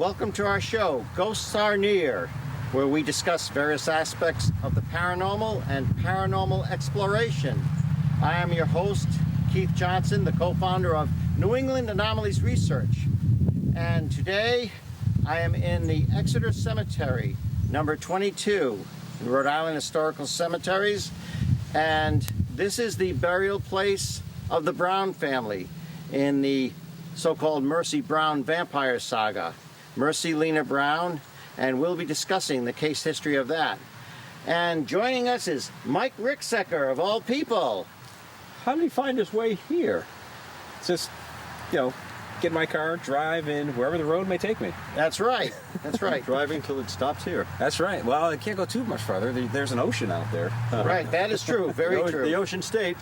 welcome to our show, Ghosts Are Near, where we discuss various aspects of the paranormal and paranormal exploration. I am your host, Keith Johnson, the co-founder of New England Anomalies Research. And today, I am in the Exeter Cemetery, number 22, in Rhode Island Historical Cemeteries. And this is the burial place of the Brown family in the so-called Mercy Brown vampire saga, Mercy Lena Brown, and we'll be discussing the case history of that. And joining us is Mike Ricksecker, of all people. How did he find his way here? Just, get in my car, drive in wherever the road may take me. That's right. That's right. Driving till it stops here. That's right. Well, it can't go too much farther. There's an ocean out there. Right, that is true. Very true. The Ocean State.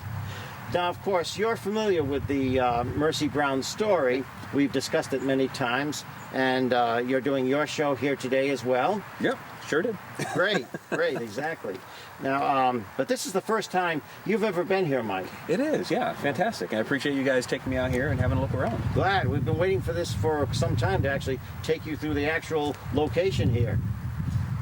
Now, of course, you're familiar with the Mercy Brown story. We've discussed it many times, and you're doing your show here today as well. Yep, sure did. Great, exactly. Now, but this is the first time you've ever been here, Mike. It is, yeah, fantastic. I appreciate you guys taking me out here and having a look around. Glad. We've been waiting for this for some time to actually take you through the actual location here.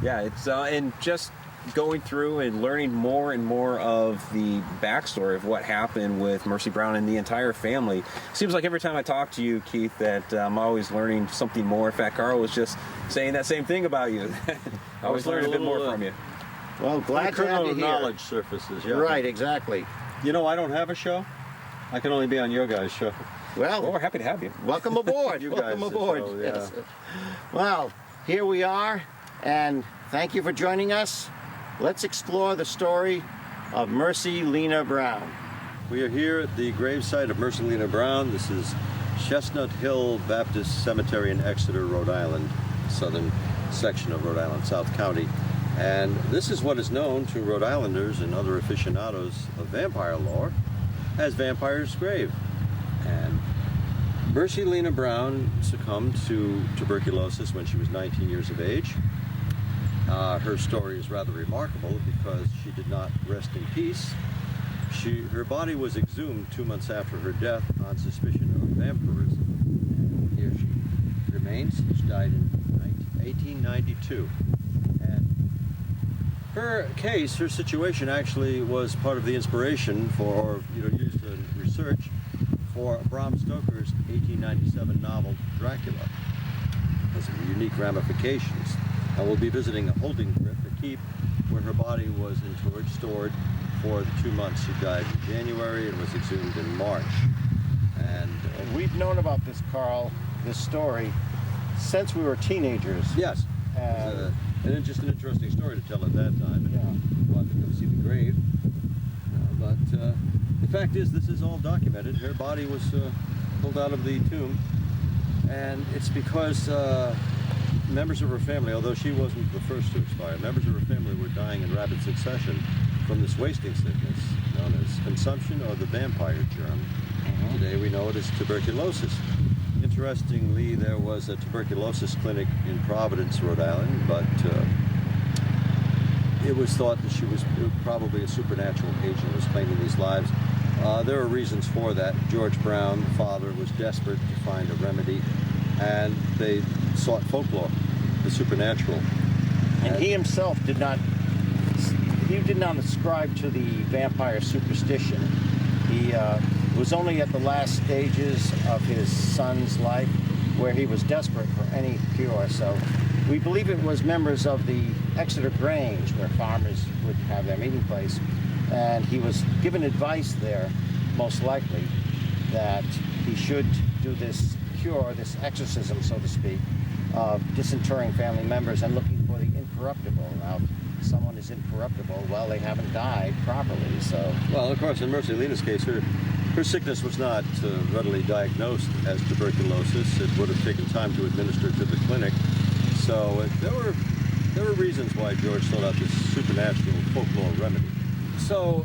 Yeah, it's and just going through and learning more and more of the backstory of what happened with Mercy Brown and the entire family. Seems like every time I talk to you, Keith, that I'm always learning something more. In fact, Carl was just saying that same thing about you. I always learn a bit more from you. Well, glad to have you here. Knowledge surfaces, yeah. Right, exactly. You know, I don't have a show. I can only be on your guys' show. Well, we're happy to have you. Welcome aboard. You welcome guys aboard. as well, yeah. Yes. Well, here we are, and thank you for joining us. Let's explore the story of Mercy Lena Brown. We are here at the gravesite of Mercy Lena Brown. This is Chestnut Hill Baptist Cemetery in Exeter, Rhode Island, southern section of Rhode Island, South County. And this is what is known to Rhode Islanders and other aficionados of vampire lore as Vampire's Grave. And Mercy Lena Brown succumbed to tuberculosis when she was 19 years of age. Her story is rather remarkable because she did not rest in peace. Her body was exhumed 2 months after her death on suspicion of vampirism. And here she remains. She died in 1892. And her case, her situation actually was part of the inspiration for, used in research for Bram Stoker's 1897 novel Dracula. It has unique ramifications. And we'll be visiting a holding crypt, a keep, where her body was stored for the 2 months. She died in January and was exhumed in March. And we've known about this, Carl, this story, since we were teenagers. Yes. And just an interesting story to tell at that time. Yeah. Wanted to go see the grave. But the fact is, this is all documented. Her body was pulled out of the tomb. And it's because members of her family, although she wasn't the first to expire, members of her family were dying in rapid succession from this wasting sickness known as consumption or the vampire germ. Today we know it as tuberculosis. Interestingly, there was a tuberculosis clinic in Providence, Rhode Island, but it was thought that she was probably a supernatural agent was claiming these lives. There are reasons for that. George Brown, the father, was desperate to find a remedy, and they sought folklore, the supernatural. And he himself did not ascribe to the vampire superstition. He was only at the last stages of his son's life where he was desperate for any cure. So we believe it was members of the Exeter Grange, where farmers would have their meeting place, and he was given advice there, most likely, that he should do this cure, this exorcism, so to speak, of disinterring family members and looking for the incorruptible. Now, if someone is incorruptible, well, they haven't died properly, so... Well, of course, in Mercy Lena's case, her sickness was not readily diagnosed as tuberculosis. It would have taken time to administer to the clinic. So there were reasons why George sought out this supernatural folklore remedy. So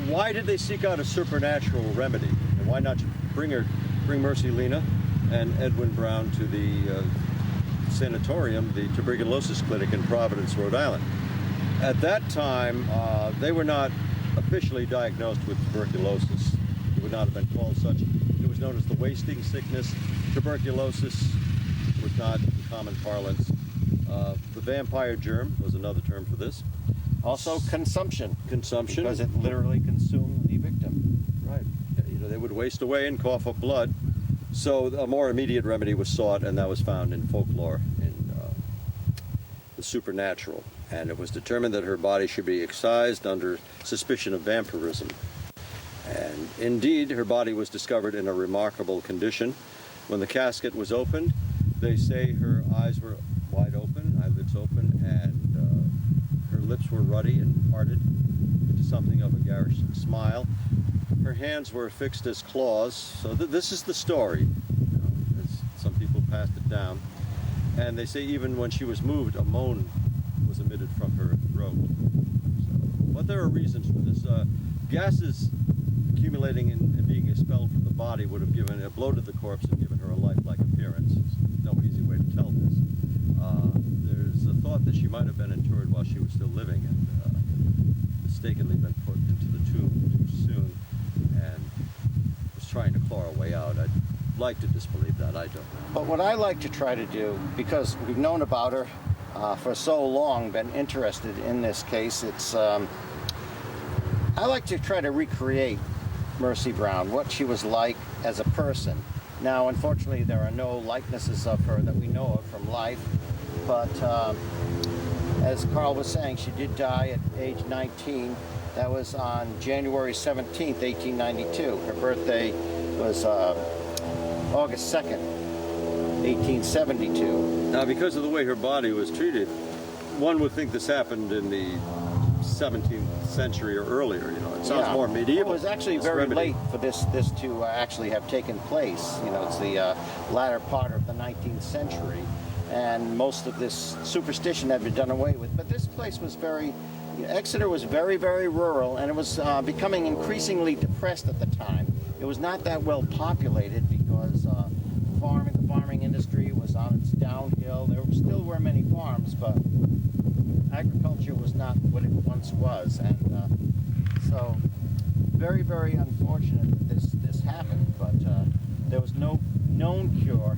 why did they seek out a supernatural remedy? And why not bring Mercy Lena and Edwin Brown to the sanatorium, the tuberculosis clinic in Providence, Rhode Island? At that time, they were not officially diagnosed with tuberculosis. It would not have been called such. It was known as the wasting sickness. Tuberculosis was not common parlance. The vampire germ was another term for this. Also consumption. Consumption. Because it literally consumed the victim. Right. They would waste away and cough up blood. So a more immediate remedy was sought, and that was found in folklore, in the supernatural. And it was determined that her body should be excised under suspicion of vampirism. And indeed, her body was discovered in a remarkable condition. When the casket was opened, they say her eyes were wide open, eyelids open, and her lips were ruddy and parted into something of a garish smile. Her hands were fixed as claws. So this is the story. As some people passed it down. And they say even when she was moved, a moan was emitted from her throat. But there are reasons for this. Gases accumulating and being expelled from the body would have bloated the corpse and given her a lifelike appearance. There's no easy way to tell this. There's a thought that she might have been interred while she was still living and mistakenly been put into the tomb too soon and was trying to claw her way out. I'd like to disbelieve that. I don't know. But what I like to try to do, because we've known about her for so long, been interested in this case, it's I like to try to recreate Mercy Brown, what she was like as a person. Now, unfortunately, there are no likenesses of her that we know of from life, but as Carl was saying, she did die at age 19. That was on January 17th, 1892. Her birthday was August 2nd, 1872. Now, because of the way her body was treated, one would think this happened in the 17th century or earlier. It sounds more medieval. It was actually this very remedy. late for this to actually have taken place. It's the latter part of the 19th century, and most of this superstition had been done away with. But this place was Exeter was very, very rural, and it was becoming increasingly depressed at the time. It was not that well populated because the farming industry was on its downhill. There still were many farms, but agriculture was not what it once was, and so very, very unfortunate that this happened. But there was no known cure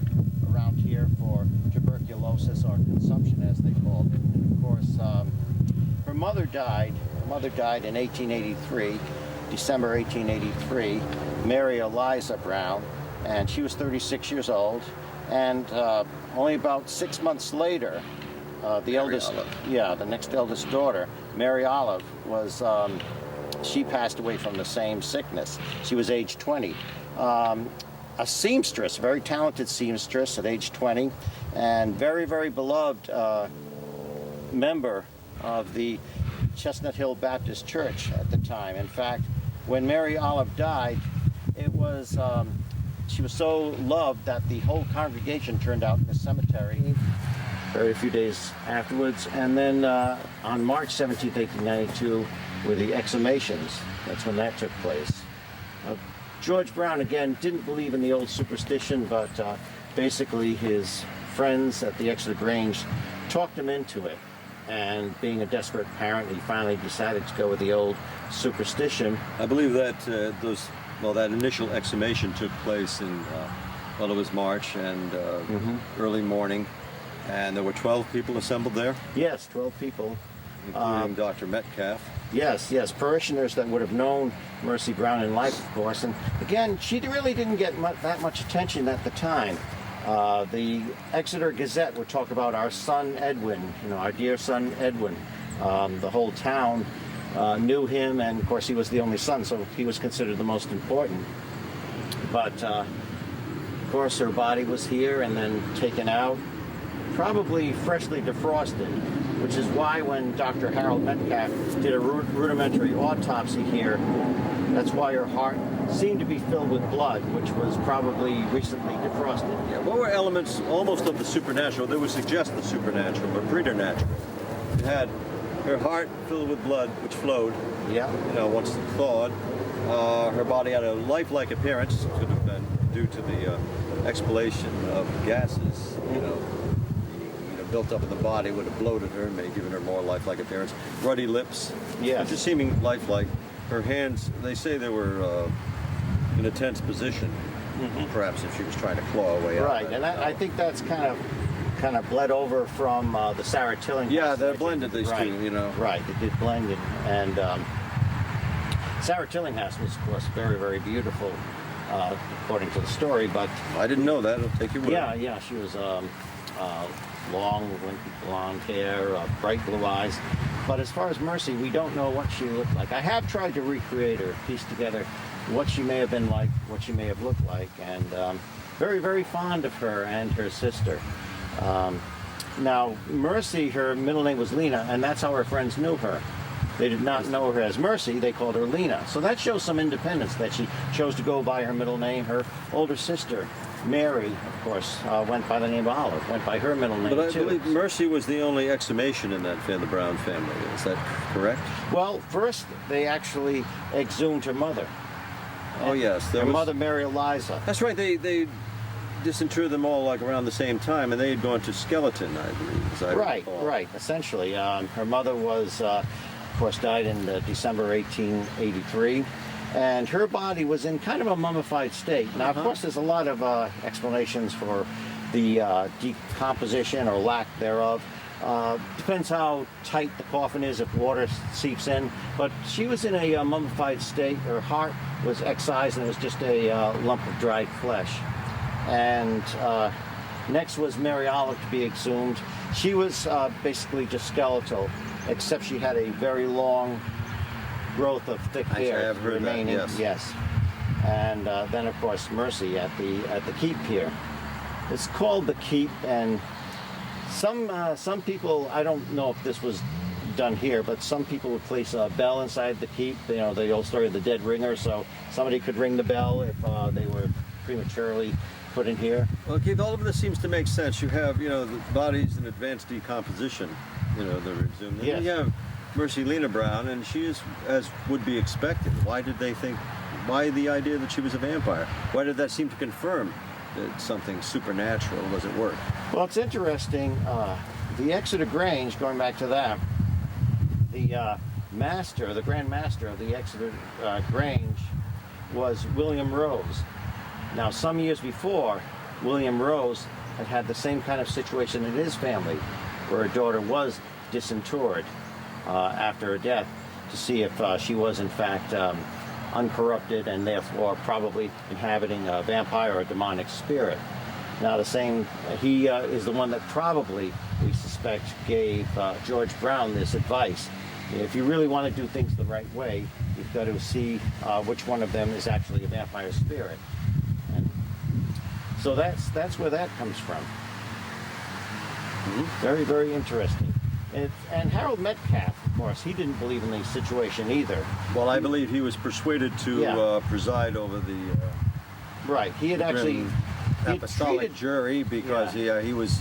around here for tuberculosis or consumption, as they called it. And of course, her mother died. Her mother died in 1883, December 1883. Mary Eliza Brown, and she was 36 years old. And only about 6 months later, the next eldest daughter, Mary Olive, she passed away from the same sickness. She was age 20. A seamstress, very talented seamstress at age 20, and very, very beloved member of the Chestnut Hill Baptist Church at the time. In fact, when Mary Olive died, she was so loved that the whole congregation turned out in the cemetery very few days afterwards. And then on March 17th, 1892, were the exhumations. That's when that took place. George Brown, again, didn't believe in the old superstition, but basically his friends at the Exeter Grange talked him into it. And being a desperate parent, he finally decided to go with the old superstition. I believe that that initial exhumation took place in, it was March and early morning, and there were 12 people assembled there? Yes, 12 people. Including Dr. Metcalf. Yes, parishioners that would have known Mercy Brown in life, of course. And again, she really didn't get that much attention at the time. The Exeter Gazette would talk about our son Edwin, our dear son Edwin. The whole town knew him, and of course he was the only son, so he was considered the most important. But of course her body was here and then taken out, probably freshly defrosted, which is why when Dr. Harold Metcalf did a rudimentary autopsy here, that's why her heart seemed to be filled with blood, which was probably recently defrosted. Yeah, what were elements almost of the supernatural that would suggest the supernatural or preternatural? It had her heart filled with blood, which flowed. Yeah. Once thawed. Her body had a lifelike appearance. Could have been due to the expellation of gases. Built up in the body would have bloated her, may have given her more lifelike appearance. Ruddy lips. Yeah. Just seeming lifelike. Her hands, they say they were in a tense position. Perhaps if she was trying to claw her way out. Right, and I think that's kind of kind of bled from the Sarah Tilling. Yeah, house, they which- blended these right, two, you know. Right, it did blend in. And Sarah Tillinghast was, of course, very, very beautiful, according to the story. But I didn't know that. I'll take your word. yeah, she was long, wimpy blonde hair, bright blue eyes. But as far as Mercy, we don't know what she looked like. I have tried to recreate her, piece together what she may have been like, what she may have looked like, and very, very fond of her and her sister. Now, Mercy, her middle name was Lena, and that's how her friends knew her. They did not know her as Mercy, they called her Lena. So that shows some independence that she chose to go by her middle name. Her older sister, Mary, of course, went by the name of Olive, went by her middle name But I too. believe Mercy was the only exhumation in the Brown family. Is that correct? Well, first they actually exhumed her mother. Oh, yes. Her mother, Mary Eliza. That's right. They disinterred them all like around the same time, and they had gone to skeleton, I believe. As I recall. Right, essentially. Her mother was, of course, died in December 1883, and her body was in kind of a mummified state. Now, of course, there's a lot of explanations for the decomposition or lack thereof. Depends how tight the coffin is, if water seeps in. But she was in a mummified state. Her heart was excised, and it was just a lump of dried flesh. And next was Mary Olive to be exhumed. She was basically just skeletal, except she had a very long growth of thick Actually, hair I have heard that, remaining. yes. And then, of course, Mercy at the keep here. It's called the keep, and some people, I don't know if this was done here, but some people would place a bell inside the keep. You know, the old story of the dead ringer, so somebody could ring the bell if they were prematurely put in here. Well, Keith, all of this seems to make sense. You have, the bodies in advanced decomposition, they're exhumed. Yes. And you have Mercy Lena Brown, and she is, as would be expected. Why the idea that she was a vampire? Why did that seem to confirm that something supernatural was at work? Well, it's interesting. The Exeter Grange, going back to that, the Grand Master of the Exeter Grange was William Rose. Now, some years before, William Rose had the same kind of situation in his family, where her daughter was disinterred after her death to see if she was in fact uncorrupted and therefore probably inhabiting a vampire or a demonic spirit. Now, he is the one that probably, we suspect, gave George Brown this advice. If you really want to do things the right way, you've got to see which one of them is actually a vampire spirit. And so that's where that comes from. Very, very interesting. And Harold Metcalf, of course, he didn't believe in the situation either. Well, I believe he was persuaded to preside over the Right. He had actually apostolic jury because he was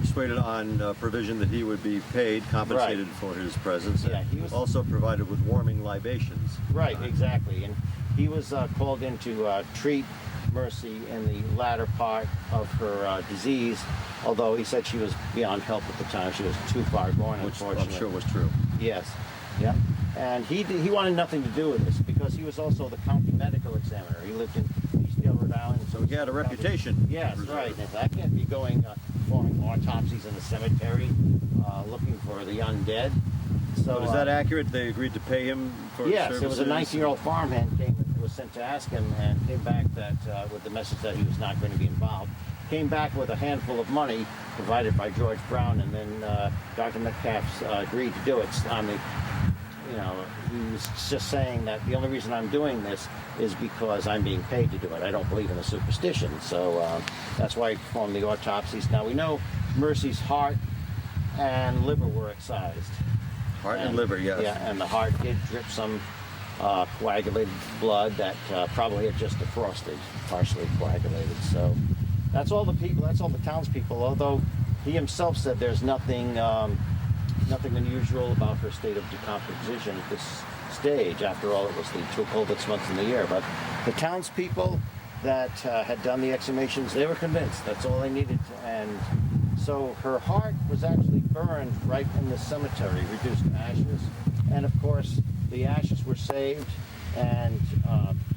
persuaded on provision that he would be paid, compensated for his presence. Yeah, he was also provided with warming libations. Right, exactly. And he was called in to treat Mercy in the latter part of her disease, although he said she was beyond help at the time. She was too far gone, Which unfortunately. I'm sure was true. Yes. Yeah. And he wanted nothing to do with this because he was also the county medical examiner. He lived in Eastdale, Rhode Island. So he had a reputation. Yes, right. And I can't be going performing autopsies in the cemetery, looking for the undead. So is that accurate? They agreed to pay him for his yes, services? it was a 19-year-old farmhand was sent to ask him and came back that with the message that he was not going to be involved. Came back with a handful of money provided by George Brown, and then Dr. Metcalf agreed to do it. He was just saying that the only reason I'm doing this is because I'm being paid to do it. I don't believe in the superstition, so that's why he performed the autopsies. Now we know Mercy's heart and liver were excised. Heart and liver, yes. Yeah, and the heart did drip some coagulated blood that probably had just defrosted, partially coagulated. So that's all the people, that's all the townspeople, although he himself said there's nothing unusual about her state of decomposition at this stage. After all, it was the two coldest months in the year. But the townspeople that had done the exhumations, they were convinced that's all they needed. And so her heart was actually burned right in the cemetery, reduced to ashes. And of course, the ashes were saved and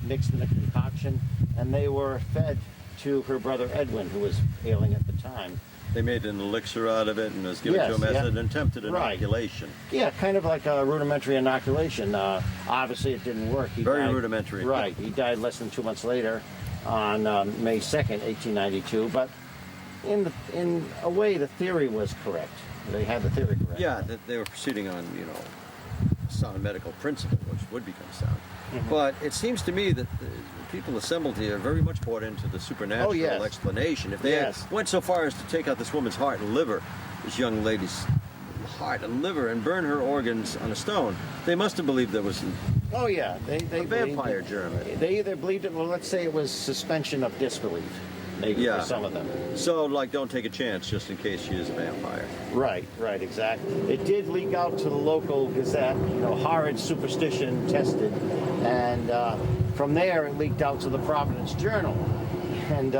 mixed in a concoction, and they were fed to her brother Edwin, who was ailing at the time. They made an elixir out of it and was given Yes, to him as yeah. an attempted Right. inoculation. Yeah, kind of like a rudimentary inoculation. Obviously, it didn't work. He Very died- rudimentary. Right. He died less than 2 months later on May 2nd, 1892. But in a way, the theory was correct. They had the theory correct. Yeah, that they were proceeding on, sound medical principle, which would become sound. Mm-hmm. But it seems to me that the people assembled here very much bought into the supernatural Oh, yes. explanation. If they Yes. went so far as to take out this woman's heart and liver, this young lady's heart and liver, and burn her organs on a stone, they must have believed there was Oh, yeah. They a believed vampire it. germ. They either believed it, well, let's say it was suspension of disbelief, maybe Yeah. for some of them. So, don't take a chance just in case she is a vampire. Right, exactly. It did leak out to the local Gazette, horrid superstition tested, and from there it leaked out to the Providence Journal. And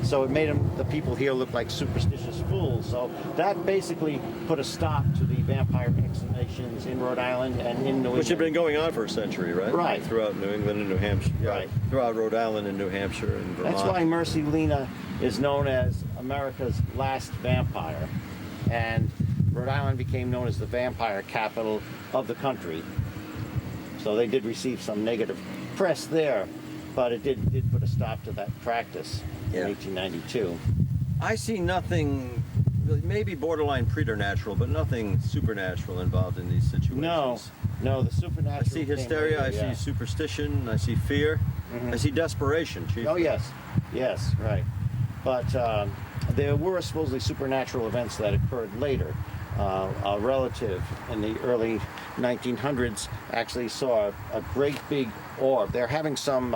so it made the people here look like superstitious fools. So that basically put a stop to the vampire exhumations in Rhode Island and in New England. Which had been going on for a century, right? Right. Throughout New England and New Hampshire. Right. Throughout Rhode Island and New Hampshire and Vermont. That's why Mercy Lena is known as America's last vampire. And Rhode Island became known as the vampire capital of the country. So they did receive some negative press there, but it did put a stop to that practice Yeah. in 1892. I see nothing, maybe borderline preternatural, but nothing supernatural involved in these situations. No, the supernatural. I see came hysteria, later, I yeah. see superstition, I see fear, Mhm. I see desperation, chiefly. Oh, yes, right. But there were supposedly supernatural events that occurred later. A relative in the early 1900s actually saw a great big orb. They're having some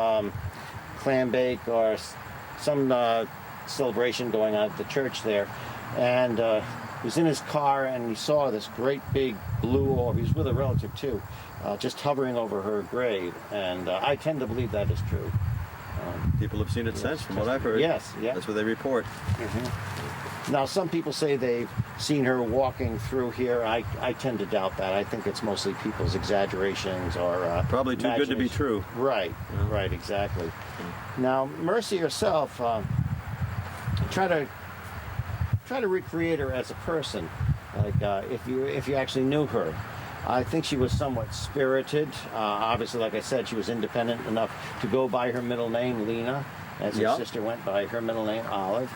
clam bake or some celebration going on at the church there, and he was in his car and he saw this great big blue orb. He was with a relative too, just hovering over her grave, and I tend to believe that is true. People have seen it since, from what I've heard. Yes, yeah. That's what they report. Now, some people say they've seen her walking through here. I tend to doubt that. I think it's mostly people's exaggerations or Probably too good to be imagination. true. Right, Yeah. right, exactly. Now, Mercy herself, try to recreate her as a person, like if you actually knew her. I think she was somewhat spirited. Obviously, like I said, she was independent enough to go by her middle name, Lena, as her Yeah. sister went by her middle name, Olive.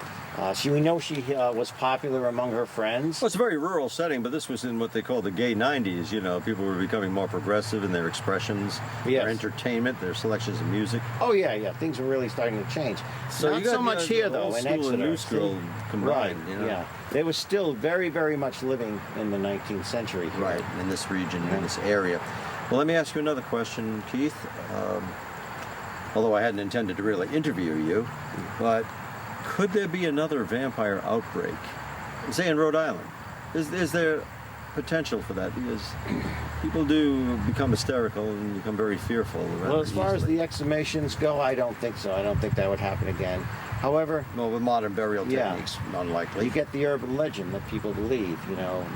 We know she was popular among her friends. Well, it's a very rural setting, but this was in what they call the gay 90s. People were becoming more progressive in their expressions, Yes. their entertainment, their selections of music. Oh yeah, things were really starting to change. So Not you got so much the here though old in school Exeter. and new school See? combined. Right, yeah. They were still very, very much living in the 19th century here. Right, in this region, in this area. Well, let me ask you another question, Keith. Although I hadn't intended to really interview you, but could there be another vampire outbreak, say in Rhode Island? Is there potential for that? Because people do become hysterical and become very fearful. Well, as far as easily. the exhumations go, I don't think so. I don't think that would happen again. However, Well, with modern burial Yeah. techniques, unlikely. you get the urban legend that people believe.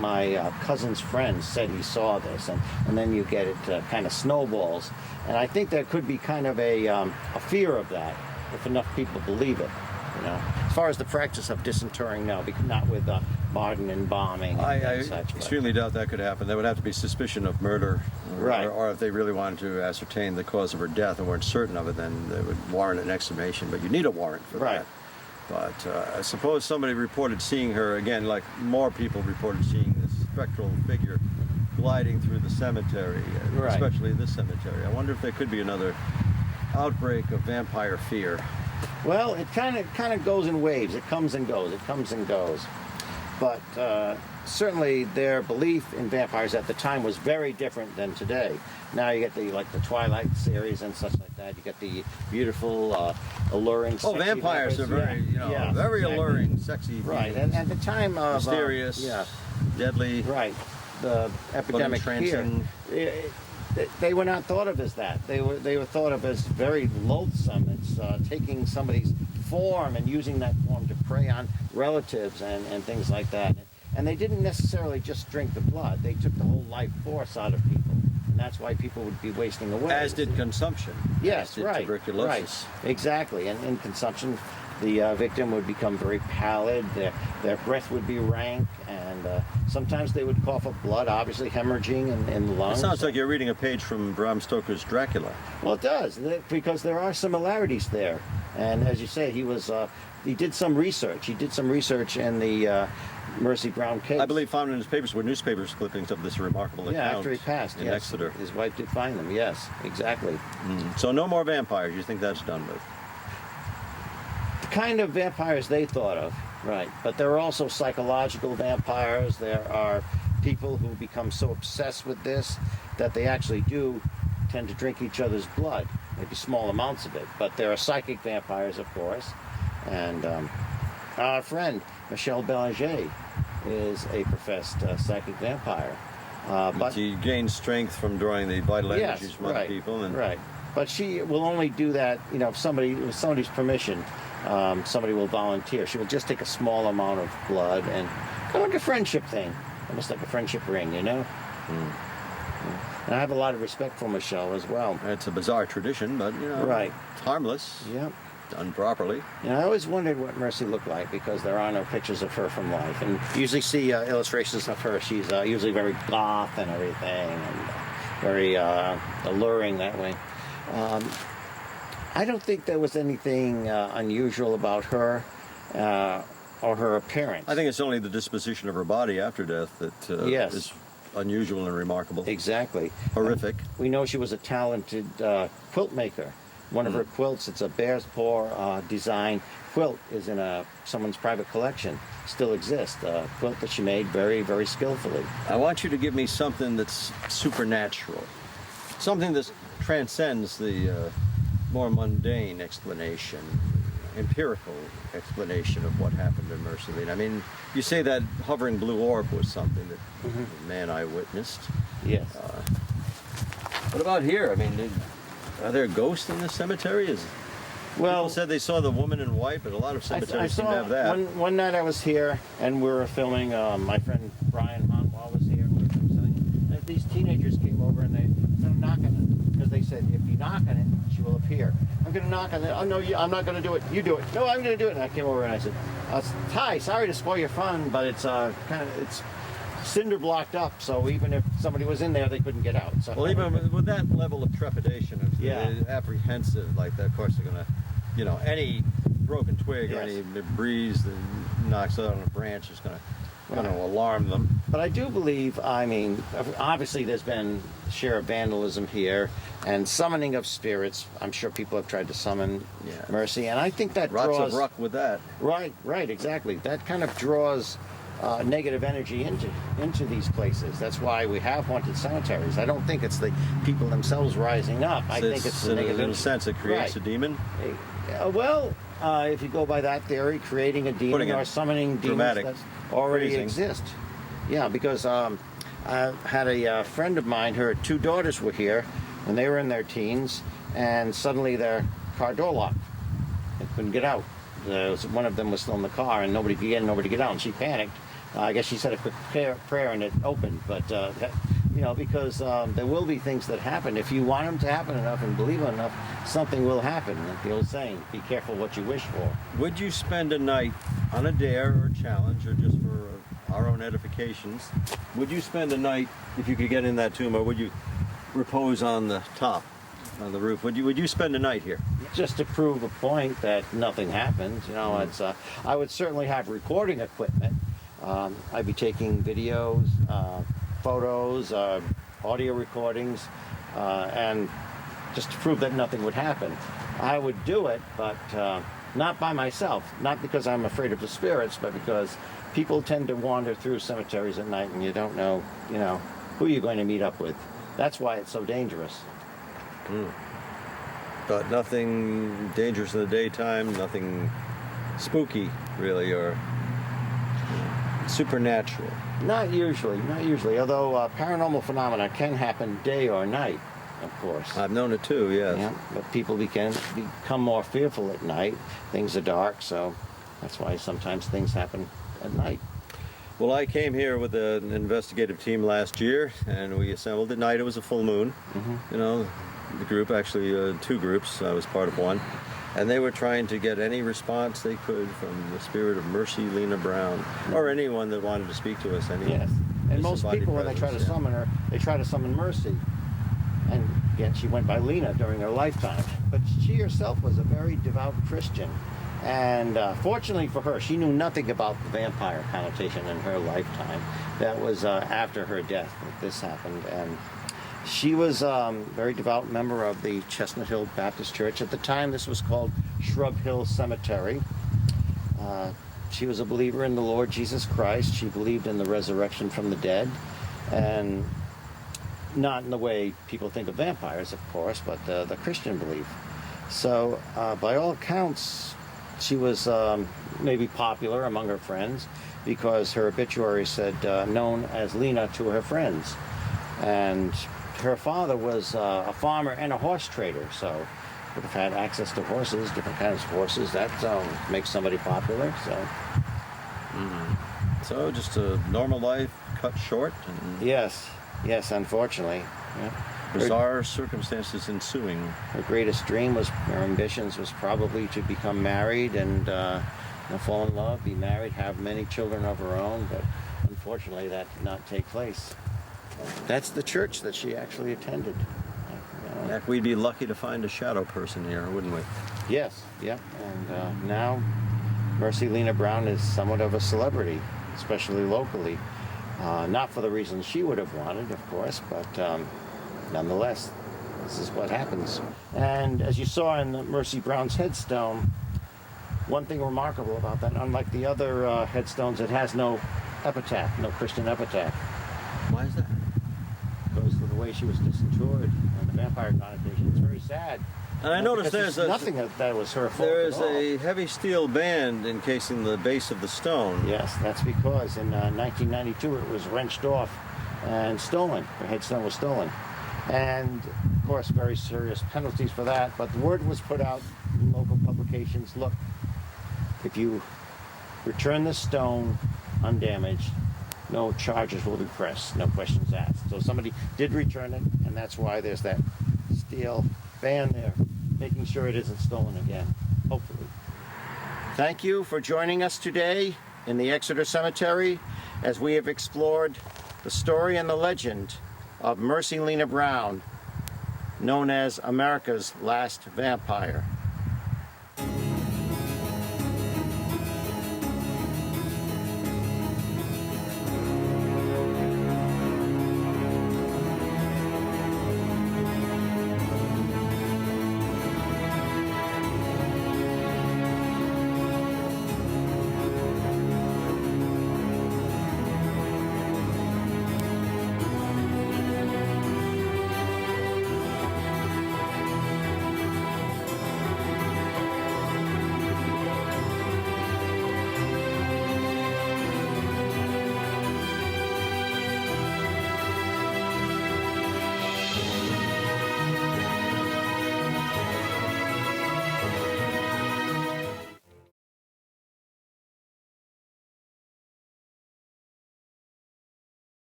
My cousin's friend said he saw this, and then you get it kind of snowballs. And I think there could be kind of a fear of that if enough people believe it. As far as the practice of disinterring, no, not with modern embalming I and such. but- extremely doubt that could happen. There would have to be suspicion of murder, Right. or if they really wanted to ascertain the cause of her death and weren't certain of it, then they would warrant an exhumation. But you need a warrant for Right. that. But I suppose somebody reported seeing her again, like more people reported seeing this spectral figure gliding through the cemetery, Right. especially this cemetery. I wonder if there could be another outbreak of vampire fear. Well, it kind of goes in waves. It comes and goes. But certainly their belief in vampires at the time was very different than today. Now you get the Twilight series and such like that. You get the beautiful, alluring. Oh, sexy vampires are very, Yeah, very exactly. alluring, sexy, Right, and at the time of mysterious, deadly. right, the epidemic here, entrancing. they were not thought of as that. They were thought of as very loathsome. It's taking somebody's form and using that form to prey on relatives and things like that. And they didn't necessarily just drink the blood. They took the whole life force out of people. And that's why people would be wasting away. As did consumption. Yes, As did right. tuberculosis. Right, exactly. And in consumption, the victim would become very pallid, their breath would be rank, and sometimes they would cough up blood, obviously hemorrhaging in the It lungs. sounds like you're reading a page from Bram Stoker's Dracula. Well, it does, because there are similarities there. And as you say, he did some research. He did some research in the Mercy Brown case. I believe found in his papers were newspapers clippings of this remarkable Yeah, account after he passed, in yes. Exeter. His wife did find them, yes, exactly. So no more vampires. You think that's done with? The kind of vampires they thought of, right. But there are also psychological vampires. There are people who become so obsessed with this that they actually do tend to drink each other's blood, maybe small amounts of it. But there are psychic vampires, of course. And our friend, Michelle Belanger, is a professed psychic vampire. But she gains strength from drawing the vital energies from other people. And right. But she will only do that, if with somebody's permission, somebody will volunteer. She will just take a small amount of blood and kind of like a friendship thing, almost like a friendship ring, And I have a lot of respect for Michelle as well. It's a bizarre tradition, but Right. it's harmless. Yep. Done properly. I always wondered what Mercy looked like because there are no pictures of her from life. And you usually see illustrations of her. She's usually very goth and everything, and very alluring that way. I don't think there was anything unusual about her or her appearance. I think it's only the disposition of her body after death that Yes. is unusual and remarkable. Exactly. Horrific. We know she was a talented quilt maker. One of her quilts, it's a bear's paw design quilt, is in someone's private collection. Still exists. A quilt that she made very, very skillfully. I want you to give me something that's supernatural. Something that transcends the more mundane explanation, empirical explanation of what happened to Mercy Lena. I mean, you say that hovering blue orb was something that the man I witnessed. Yes. What about here? I mean, are there ghosts in this cemetery? People said they saw the woman in white, but a lot of cemeteries seem to have that. One night I was here and we were filming. My friend Brian Hanwell was here. And we were filming something. And these teenagers came over and they started knocking it because they said, if you knock on it, she will appear. I'm going to knock on it. Oh no, I'm not going to do it. You do it. No, I'm going to do it. And I came over and I said, Ty, sorry to spoil your fun, but it's it's cinder blocked up, so even if somebody was in there, they couldn't get out. So Well, even with that level of trepidation, apprehensive like that, of course they're going to, any broken twig or any breeze that knocks out on a branch is going to alarm them. But I do believe, obviously there's been share of vandalism here and summoning of spirits. I'm sure people have tried to summon Mercy, and I think that Lots draws... of ruck with that. Right, exactly. That kind of draws negative energy into these places. That's why we have haunted cemeteries. I don't think it's the people themselves rising up. I think it's the negative... In a sense, it creates a demon? If you go by that theory, creating a demon or summoning demons that already exist. Yeah, because I had a friend of mine, her two daughters were here when they were in their teens, and suddenly their car door locked. They couldn't get out. One of them was still in the car, and nobody could get in, nobody could get out, and she panicked. I guess she said a quick prayer and it opened, but because there will be things that happen. If you want them to happen enough and believe it enough, something will happen. Like the old saying, be careful what you wish for. Would you spend a night on a dare or challenge, or just for our own edifications? Would you spend a night, if you could get in that tomb, or would you repose on the top, on the roof? Would you spend a night here? Just to prove a point that nothing happened. It's I would certainly have recording equipment. I'd be taking videos, photos, audio recordings, and just to prove that nothing would happen. I would do it, but not by myself. Not because I'm afraid of the spirits, but because people tend to wander through cemeteries at night and you don't know, who you're going to meet up with. That's why it's so dangerous. But nothing dangerous in the daytime, nothing spooky, really, or supernatural. Not usually. Although paranormal phenomena can happen day or night, of course. I've known it too, yes. Yeah, but people become more fearful at night. Things are dark, so that's why sometimes things happen at night. Well, I came here with an investigative team last year, and we assembled at night. It was a full moon. The group, actually two groups. I was part of one. And they were trying to get any response they could from the spirit of Mercy Lena Brown, or anyone that wanted to speak to us. Any Yes. And most disembodied people, when they try to presence, yeah. summon her, they try to summon Mercy. And yet she went by Lena during her lifetime. But she herself was a very devout Christian. And fortunately for her, she knew nothing about the vampire connotation in her lifetime. That was after her death that this happened. And she was a very devout member of the Chestnut Hill Baptist Church. At the time, this was called Shrub Hill Cemetery. She was a believer in the Lord Jesus Christ. She believed in the resurrection from the dead. And not in the way people think of vampires, of course, but the Christian belief. So, by all accounts, she was maybe popular among her friends because her obituary said known as Lena to her friends. And her father was a farmer and a horse trader, so would have had access to horses, different kinds of horses. That makes somebody popular. So just a normal life cut short, and Yes, unfortunately. Yeah. bizarre circumstances ensuing. Her greatest dream was, her ambitions was probably to become married and fall in love, be married, have many children of her own, but unfortunately that did not take place. That's the church that she actually attended. Heck, we'd be lucky to find a shadow person here, wouldn't we? Yes, yep. And now Mercy Lena Brown is somewhat of a celebrity, especially locally. Not for the reasons she would have wanted, of course, but nonetheless, this is what happens. And as you saw in Mercy Brown's headstone, one thing remarkable about that, unlike the other headstones, it has no epitaph, no Christian epitaph. Why is that? Because of the way she was disinterred and the vampire connotation. It's very sad. And I noticed Because there's nothing that was her fault. there at is all. a heavy steel band encasing the base of the stone. Yes, that's because in 1992 it was wrenched off and stolen. Her headstone was stolen. And, of course, very serious penalties for that. But the word was put out in local publications, look, if you return the stone undamaged, no charges will be pressed, no questions asked. So somebody did return it, and that's why there's that steel band there, making sure it isn't stolen again, hopefully. Thank you for joining us today in the Exeter Cemetery as we have explored the story and the legend of Mercy Lena Brown, known as America's last vampire.